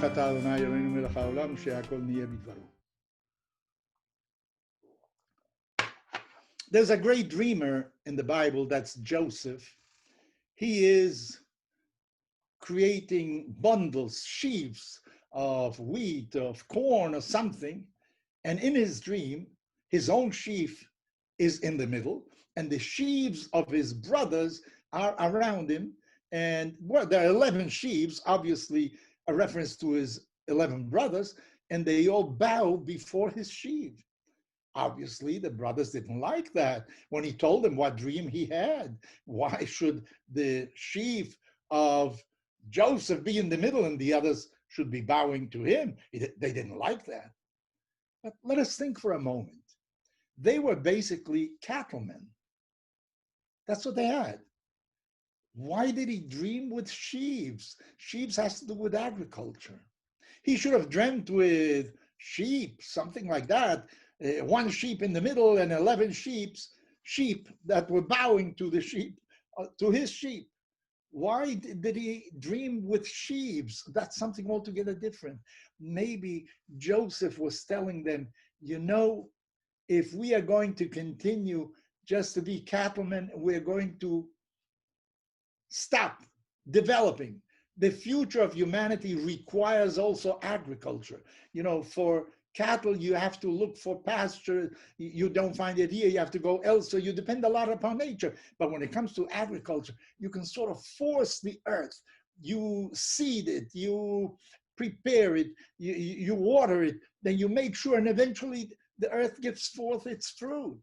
ברוך אתה אדוני אלוהינו מלך העולם שהכל נהיה בדברו. There's a great dreamer in the Bible, that's Joseph. He is creating bundles, sheaves of wheat, of corn, or something. And in his dream, his own sheaf is in the middle, and the sheaves of his brothers are around him. And well, there are 11 sheaves, obviously a reference to his 11 brothers, and they all bow before his sheaf. Obviously, the brothers didn't like that when he told them what dream he had. Why should the sheaf of Joseph be in the middle and the others should be bowing to him? They didn't like that. But let us think for a moment. They were basically cattlemen. That's what they had. Why did he dream with sheaves? Sheaves has to do with agriculture. He should have dreamt with sheep, something like that. One sheep in the middle and 11 sheep that were bowing to the sheep, to his sheep. Why did he dream with sheaves? That's something altogether different. Maybe Joseph was telling them, you know, if we are going to continue just to be cattlemen, we're going to stop developing. The future of humanity requires also agriculture. You know, for cattle, you have to look for pasture. You don't find it here, you have to go elsewhere. You depend a lot upon nature. But when it comes to agriculture, you can sort of force the earth. You seed it, you prepare it, you water it, then you make sure, and eventually the earth gives forth its fruit.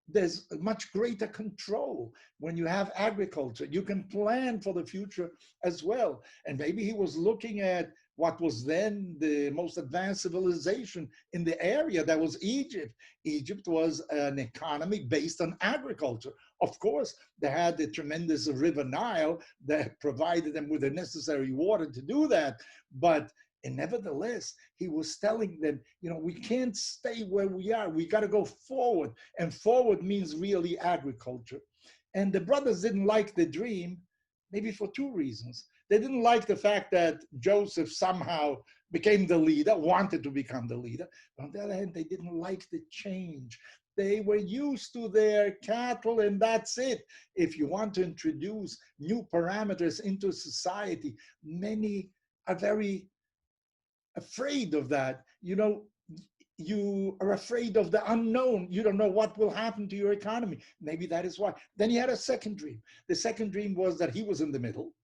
There's much greater control when you have agriculture. You can plan for the future as well. And maybe he was looking at what was then the most advanced civilization in the area, that was Egypt. Egypt was an economy based on agriculture. Of course, they had the tremendous river Nile that provided them with the necessary water to do that. But and nevertheless, he was telling them, you know, we can't stay where we are. We got to go forward. And forward means really agriculture. And the brothers didn't like the dream, maybe for two reasons. They didn't like the fact that Joseph somehow became the leader, wanted to become the leader. But on the other hand, they didn't like the change. They were used to their cattle, and that's it. If you want to introduce new parameters into society, many are very afraid of that. You know, you are afraid of the unknown. You don't know what will happen to your economy. Maybe that is why. Then he had a second dream. The second dream was that he was in the middle,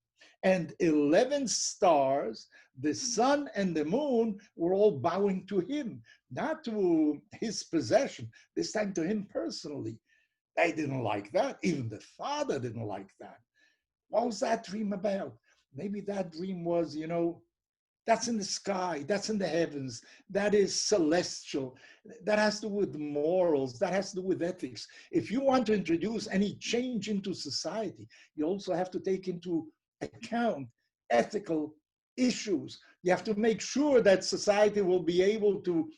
and 11 stars, the sun and the moon, were all bowing to him, not to his possession, this time to him personally. They didn't like that. Even the father didn't like that. What was that dream about? Maybe that dream was, you know, that's in the sky, that's in the heavens, that is celestial, that has to do with morals, that has to do with ethics. If you want to introduce any change into society, you also have to take into account ethical issues. You have to make sure that society will be able to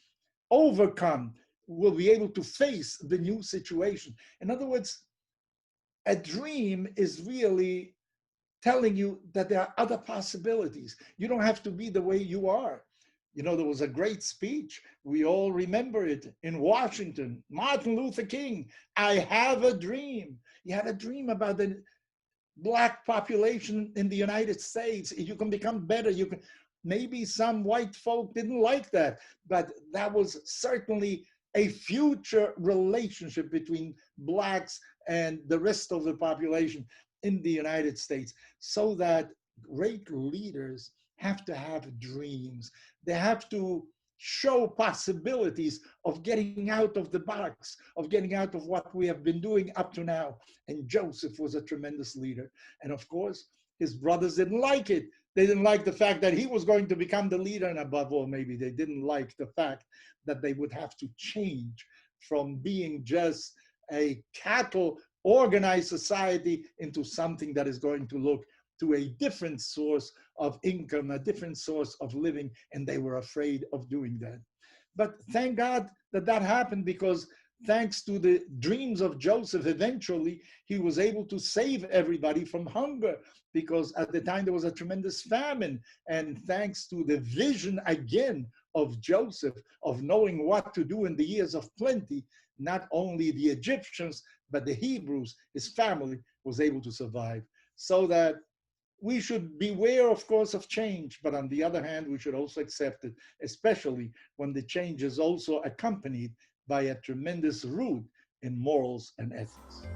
overcome, will be able to face the new situation. In other words, a dream is really telling you that there are other possibilities. You don't have to be the way you are. You know, there was a great speech, we all remember it, in Washington, Martin Luther King, I have a dream. He had a dream about the Black population in the United States. You can become better. You can, maybe some white folk didn't like that, but that was certainly a future relationship between Blacks and the rest of the population in the United States, so that great leaders have to have dreams. They have to show possibilities of getting out of the box, of getting out of what we have been doing up to now. And Joseph was a tremendous leader. And of course, his brothers didn't like it. They didn't like the fact that he was going to become the leader. And above all, maybe they didn't like the fact that they would have to change from being just a cattle organized society into something that is going to look to a different source of income, a different source of living, and they were afraid of doing that. But thank God that that happened, because thanks to the dreams of Joseph, eventually he was able to save everybody from hunger, because at the time there was a tremendous famine. And thanks to the vision again of Joseph of knowing what to do in the years of plenty, not only the Egyptians, but the Hebrews, his family, was able to survive. So that we should beware, of course, of change, but on the other hand, we should also accept it, especially when the change is also accompanied by a tremendous root in morals and ethics.